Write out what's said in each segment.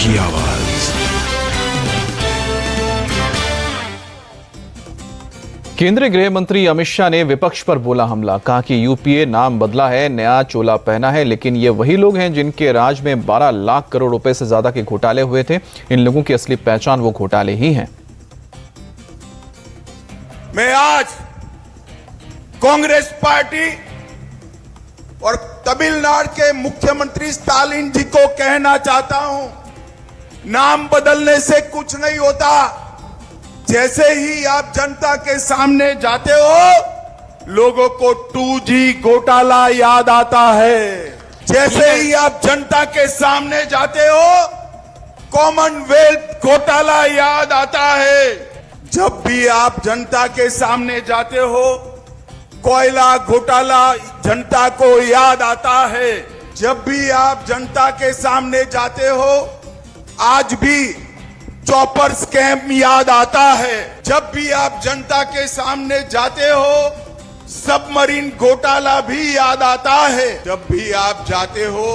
की आवाज। केंद्रीय गृह मंत्री अमित शाह ने विपक्ष पर बोला हमला। कहा कि यूपीए नाम बदला है, नया चोला पहना है, लेकिन ये वही लोग हैं जिनके राज में 12 लाख करोड़ रुपए से ज्यादा के घोटाले हुए थे। इन लोगों की असली पहचान वो घोटाले ही हैं। मैं आज कांग्रेस पार्टी और तमिलनाडु के मुख्यमंत्री स्टालिन जी को कहना चाहता हूं, नाम बदलने से कुछ नहीं होता। जैसे ही आप जनता के सामने जाते हो, लोगों को 2G घोटाला याद आता है। जैसे ही आप जनता के सामने जाते हो, कॉमनवेल्थ घोटाला याद आता है। जब भी आप जनता के सामने जाते हो, कोयला घोटाला जनता को याद आता है। जब भी आप जनता के सामने जाते हो, आज भी चॉपर स्कैम याद आता है। जब भी आप जनता के सामने जाते हो, सबमरीन घोटाला भी याद आता है। जब भी आप जाते हो,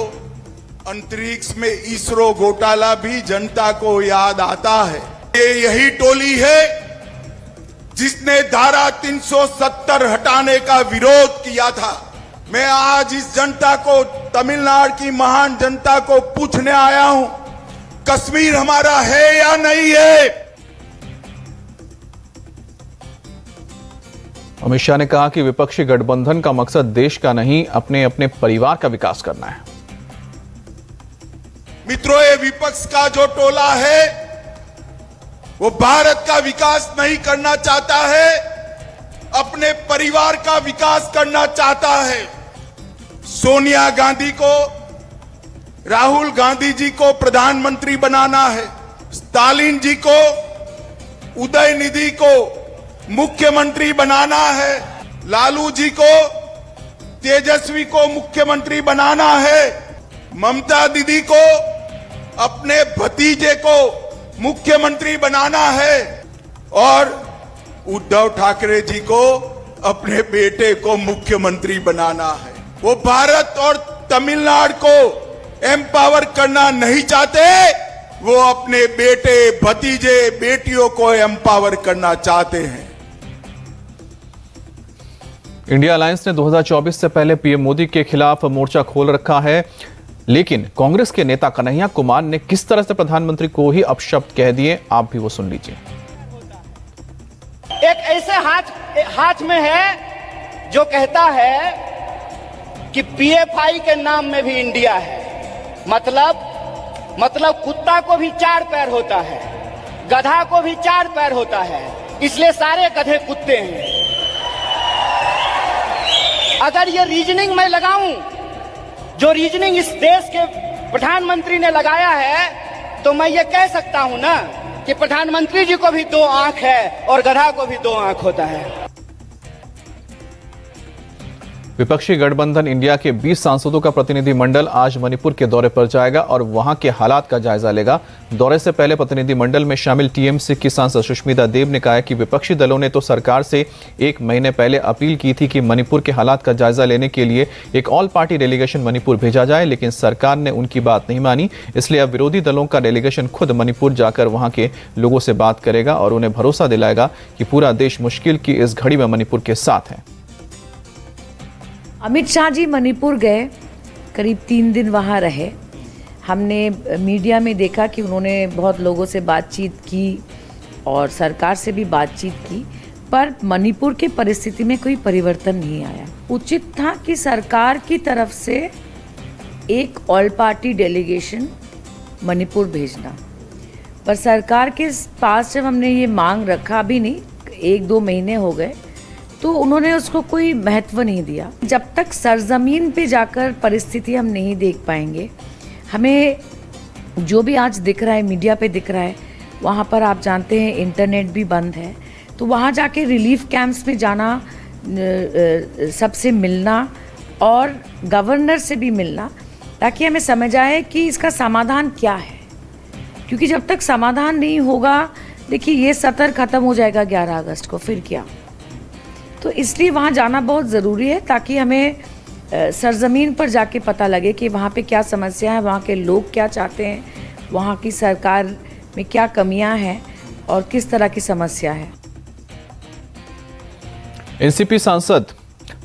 अंतरिक्ष में इसरो घोटाला भी जनता को याद आता है। ये यही टोली है जिसने धारा 370 हटाने का विरोध किया था। मैं आज इस जनता को, तमिलनाडु की महान जनता को पूछने आया हूं, कश्मीर हमारा है या नहीं है? अमित शाह ने कहा कि विपक्षी गठबंधन का मकसद देश का नहीं, अपने अपने परिवार का विकास करना है। मित्रों, ये विपक्ष का जो टोला है वो भारत का विकास नहीं करना चाहता है, अपने परिवार का विकास करना चाहता है। सोनिया गांधी को, राहुल गांधी जी को प्रधानमंत्री बनाना है, स्टालिन जी को, उदयनिधि को मुख्यमंत्री बनाना है, लालू जी को, तेजस्वी को मुख्यमंत्री बनाना है, ममता दीदी को, अपने भतीजे को मुख्यमंत्री बनाना है, और उद्धव ठाकरे जी को अपने बेटे को मुख्यमंत्री बनाना है। वो भारत और तमिलनाडु को एम्पावर करना नहीं चाहते, वो अपने बेटे, भतीजे, बेटियों को एम्पावर करना चाहते हैं। इंडिया अलायंस ने 2024 से पहले पीएम मोदी के खिलाफ मोर्चा खोल रखा है, लेकिन कांग्रेस के नेता कन्हैया कुमार ने किस तरह से प्रधानमंत्री को ही अपशब्द कह दिए, आप भी वो सुन लीजिए। एक ऐसे हाथ में है जो कहता है कि पीएफआई के नाम में भी इंडिया है। मतलब कुत्ता को भी 4 पैर होता है, गधा को भी 4 पैर होता है, इसलिए सारे गधे कुत्ते हैं। अगर ये रीजनिंग मैं लगाऊं, जो रीजनिंग इस देश के प्रधानमंत्री ने लगाया है, तो मैं ये कह सकता हूं ना कि प्रधानमंत्री जी को भी 2 आंख है और गधा को भी 2 आंख होता है। विपक्षी गठबंधन इंडिया के 20 सांसदों का प्रतिनिधिमंडल आज मणिपुर के दौरे पर जाएगा और वहां के हालात का जायजा लेगा। दौरे से पहले प्रतिनिधिमंडल में शामिल टीएमसी की सांसद सुष्मिता देव ने कहा कि विपक्षी दलों ने तो सरकार से 1 महीने पहले अपील की थी कि मणिपुर के हालात का जायजा लेने के लिए एक ऑल पार्टी डेलीगेशन मणिपुर भेजा जाए, लेकिन सरकार ने उनकी बात नहीं मानी। इसलिए अब विरोधी दलों का डेलीगेशन खुद मणिपुर जाकर वहां के लोगों से बात करेगा और उन्हें भरोसा दिलाएगा कि पूरा देश मुश्किल की इस घड़ी में मणिपुर के साथ है। अमित शाह जी मणिपुर गए, करीब 3 दिन वहाँ रहे। हमने मीडिया में देखा कि उन्होंने बहुत लोगों से बातचीत की और सरकार से भी बातचीत की, पर मणिपुर की परिस्थिति में कोई परिवर्तन नहीं आया। उचित था कि सरकार की तरफ से एक ऑल पार्टी डेलीगेशन मणिपुर भेजना, पर सरकार के पास जब हमने ये मांग रखा, भी नहीं 1-2 महीने हो गए, तो उन्होंने उसको कोई महत्व नहीं दिया। जब तक सरजमीन पे जाकर परिस्थिति हम नहीं देख पाएंगे, हमें जो भी आज दिख रहा है, मीडिया पे दिख रहा है, वहाँ पर आप जानते हैं इंटरनेट भी बंद है, तो वहाँ जाके रिलीफ कैंप्स में जाना, सबसे मिलना और गवर्नर से भी मिलना, ताकि हमें समझ आए कि इसका समाधान क्या है। क्योंकि जब तक समाधान नहीं होगा, देखिए ये सत्र खत्म हो जाएगा 11 अगस्त को, फिर क्या। तो इसलिए वहाँ जाना बहुत ज़रूरी है, ताकि हमें सरजमीन पर जाके पता लगे कि वहाँ पे क्या समस्या है, वहाँ के लोग क्या चाहते हैं, वहाँ की सरकार में क्या कमियाँ हैं और किस तरह की समस्या है। एनसीपी सांसद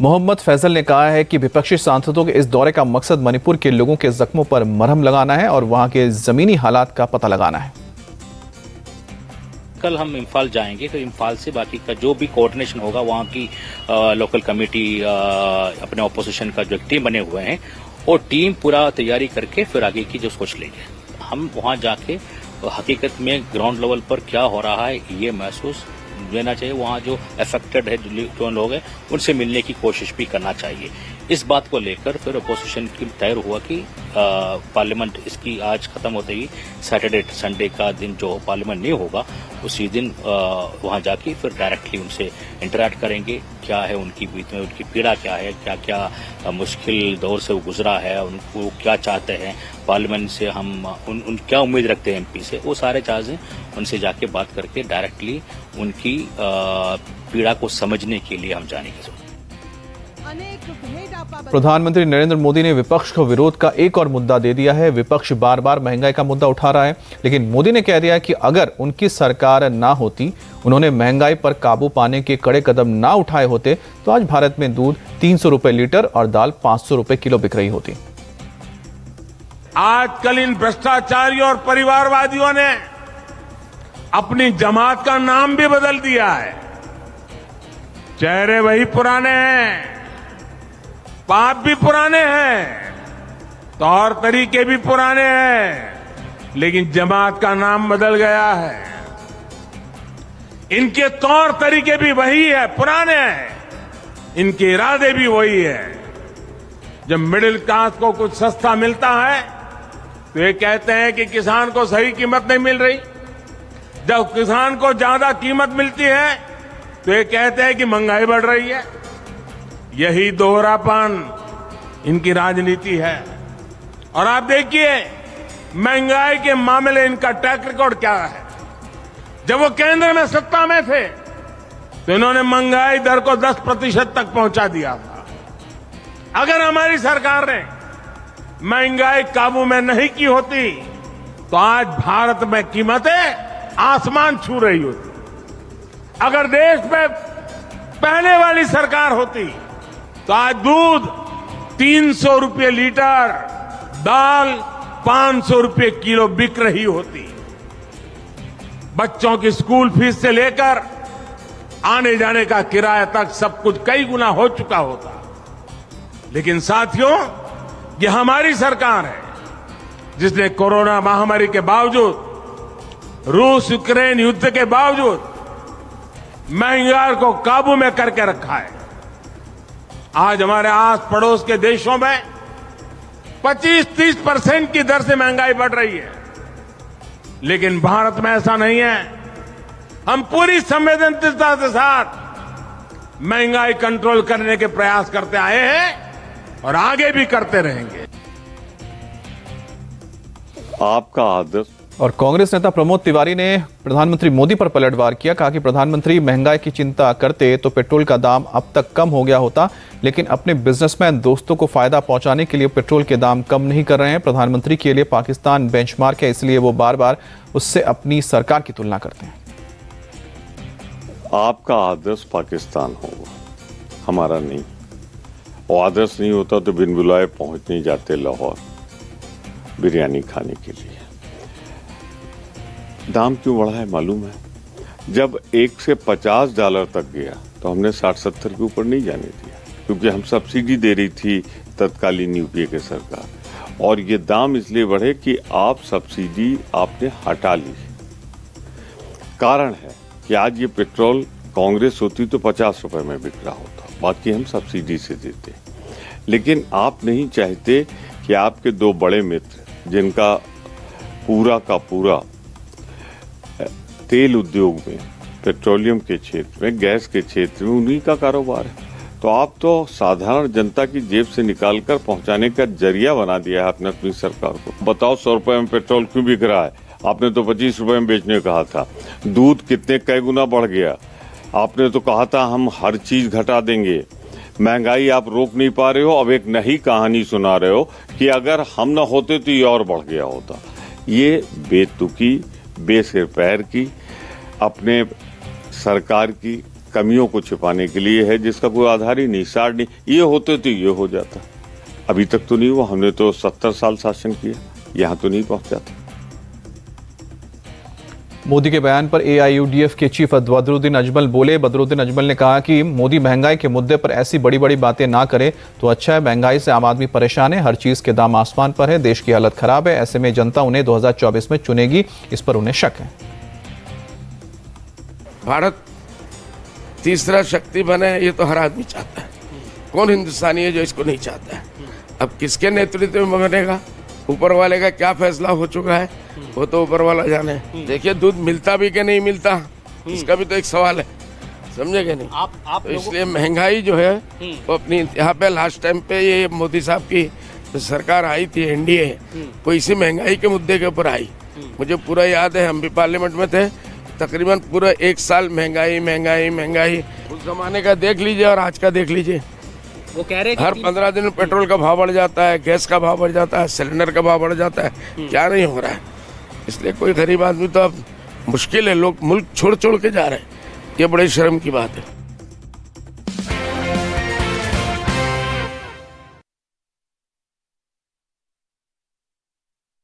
मोहम्मद फैसल ने कहा है कि विपक्षी सांसदों के इस दौरे का मकसद मणिपुर के लोगों के जख्मों पर मरहम लगाना है और वहां के जमीनी हालात का पता लगाना है। कल हम इम्फाल जाएंगे, तो इम्फाल से बाकी का जो भी कोऑर्डिनेशन होगा, वहाँ की लोकल कमेटी, अपने ऑपोजिशन का जो टीम बने हुए हैं, और टीम पूरा तैयारी करके फिर आगे की जो सोच लेंगे। हम वहाँ जाके हकीकत में ग्राउंड लेवल पर क्या हो रहा है ये महसूस लेना चाहिए। वहाँ जो अफेक्टेड है, जो लोग हैं, उनसे मिलने की कोशिश भी करना चाहिए। इस बात को लेकर फिर अपोजिशन की तय हुआ कि पार्लियामेंट इसकी आज खत्म होते ही सैटरडे संडे का दिन जो पार्लियामेंट नहीं होगा, उसी दिन वहाँ जाके फिर डायरेक्टली उनसे इंटरैक्ट करेंगे। क्या है उनकी बीच में, उनकी पीड़ा क्या है, क्या क्या मुश्किल दौर से वो गुजरा है, उनको क्या चाहते हैं पार्लियामेंट से, हम उन क्या उम्मीद रखते हैं एमपी से, वो सारे चार्जें उनसे जाके बात करके डायरेक्टली उनकी पीड़ा को समझने के लिए हम जाने की। प्रधानमंत्री नरेंद्र मोदी ने विपक्ष को विरोध का एक और मुद्दा दे दिया है। विपक्ष बार बार महंगाई का मुद्दा उठा रहा है, लेकिन मोदी ने कह दिया कि अगर उनकी सरकार ना होती, उन्होंने महंगाई पर काबू पाने के कड़े कदम ना उठाए होते, तो आज भारत में दूध 300 रुपए लीटर और दाल 500 रुपए किलो बिक रही होती। आजकल इन भ्रष्टाचारियों और परिवारवादियों ने अपनी जमात का नाम भी बदल दिया है। चेहरे वही पुराने हैं, पाप भी पुराने हैं, तौर तरीके भी पुराने हैं, लेकिन जमात का नाम बदल गया है। इनके तौर तरीके भी वही है, पुराने हैं, इनके इरादे भी वही है। जब मिडिल क्लास को कुछ सस्ता मिलता है तो ये कहते हैं कि किसान को सही कीमत नहीं मिल रही। जब किसान को ज्यादा कीमत मिलती है तो ये कहते हैं कि महंगाई बढ़ रही है। यही दोहरापन इनकी राजनीति है। और आप देखिए महंगाई के मामले इनका ट्रैक रिकॉर्ड क्या है। जब वो केंद्र में सत्ता में थे तो इन्होंने महंगाई दर को 10% तक पहुंचा दिया था। अगर हमारी सरकार ने महंगाई काबू में नहीं की होती तो आज भारत में कीमतें आसमान छू रही होती। अगर देश में पहले वाली सरकार होती तो आज दूध 300 रुपये लीटर, दाल 500 रुपये किलो बिक रही होती। बच्चों की स्कूल फीस से लेकर आने जाने का किराया तक सब कुछ कई गुना हो चुका होता। लेकिन साथियों, ये हमारी सरकार है जिसने कोरोना महामारी के बावजूद, रूस यूक्रेन युद्ध के बावजूद महंगाई को काबू में करके रखा है। आज हमारे आस पड़ोस के देशों में 25-30% की दर से महंगाई बढ़ रही है, लेकिन भारत में ऐसा नहीं है। हम पूरी संवेदनशीलता के साथ महंगाई कंट्रोल करने के प्रयास करते आए हैं और आगे भी करते रहेंगे। आपका आदर्श। और कांग्रेस नेता प्रमोद तिवारी ने प्रधानमंत्री मोदी पर पलटवार किया। कहा कि प्रधानमंत्री महंगाई की चिंता करते तो पेट्रोल का दाम अब तक कम हो गया होता, लेकिन अपने बिजनेसमैन दोस्तों को फायदा पहुंचाने के लिए पेट्रोल के दाम कम नहीं कर रहे हैं। प्रधानमंत्री के लिए पाकिस्तान बेंचमार्क है, इसलिए वो बार बार उससे अपनी सरकार की तुलना करते हैं। आपका आदर्श पाकिस्तान होगा, हमारा नहीं। और आदर्श नहीं होता तो बिन बुलाए पहुंच नहीं जाते लाहौर बिरयानी खाने के लिए। दाम क्यों बढ़ा है मालूम है? जब 1 से $50 तक गया तो हमने 60-70 के ऊपर नहीं जाने दिया, क्योंकि हम सब्सिडी दे रही थी तत्कालीन यूपीए के सरकार। और ये दाम इसलिए बढ़े कि आप सब्सिडी आपने हटा ली। कारण है कि आज ये पेट्रोल कांग्रेस होती तो 50 रुपए में बिक रहा होता, बाकी हम सब्सिडी से देते। लेकिन आप नहीं चाहते कि आपके 2 बड़े मित्र जिनका पूरा का पूरा तेल उद्योग में, पेट्रोलियम के क्षेत्र में, गैस के क्षेत्र में उन्हीं का कारोबार है, तो आप तो साधारण जनता की जेब से निकालकर पहुंचाने का जरिया बना दिया है आपने अपनी सरकार को। बताओ 100 रुपए में पेट्रोल क्यों बिक रहा है? आपने तो 25 रुपए में बेचने कहा था। दूध कितने कई गुना बढ़ गया। आपने तो कहा था हम हर चीज घटा देंगे। महंगाई आप रोक नहीं पा रहे हो। अब एक नई कहानी सुना रहे हो कि अगर हम न होते तो ये और बढ़ गया होता। ये बेतुकी, बेसिर पैर की, अपने सरकार की कमियों को छिपाने के लिए है, जिसका कोई आधार ही नहीं, सार नहीं। ये होते तो ये हो जाता, अभी तक तो नहीं हुआ। हमने तो 70 साल शासन किया, यहाँ तो नहीं पहुंचा था। मोदी के बयान पर AIUDF के चीफ बदरुद्दीन अजमल बोले। बदरुद्दीन अजमल ने कहा कि मोदी महंगाई के मुद्दे पर ऐसी बड़ी बड़ी बातें ना करे तो अच्छा है। महंगाई से आम आदमी परेशान है, हर चीज के दाम आसमान पर है, देश की हालत खराब है। ऐसे में जनता उन्हें 2024 में चुनेगी, इस पर उन्हें शक है। भारत तीसरा शक्ति बने, ये तो हर आदमी चाहता है। कौन हिंदुस्तानी है जो इसको नहीं चाहता है? अब किसके नेतृत्व में बनेगा, ऊपर वाले का क्या फैसला हो चुका है, वो तो ऊपर वाला जाने। देखिए, दूध मिलता भी कि नहीं मिलता, इसका भी तो एक सवाल है, समझे कि नहीं? तो इसलिए महंगाई जो है वो अपनी यहाँ पे लास्ट टाइम पे ये मोदी साहब की जो सरकार आई थी NDA, वो इसी महंगाई के मुद्दे के ऊपर आई। मुझे पूरा याद है, हम भी पार्लियामेंट में थे, तकरीबन पूरा 1 साल महंगाई महंगाई महंगाई। उस जमाने का देख लीजिए और आज का देख लीजिए। वो कह रहे हर 15 दिन पेट्रोल का भाव बढ़ जाता है, गैस का भाव बढ़ जाता है, सिलेंडर का भाव बढ़ जाता है, क्या नहीं हो रहा है? इसलिए कोई गरीब आदमी तो अब मुश्किल है, लोग मुल्क छोड़ छोड़ के जा रहे हैं, ये बड़ी शर्म की बात है।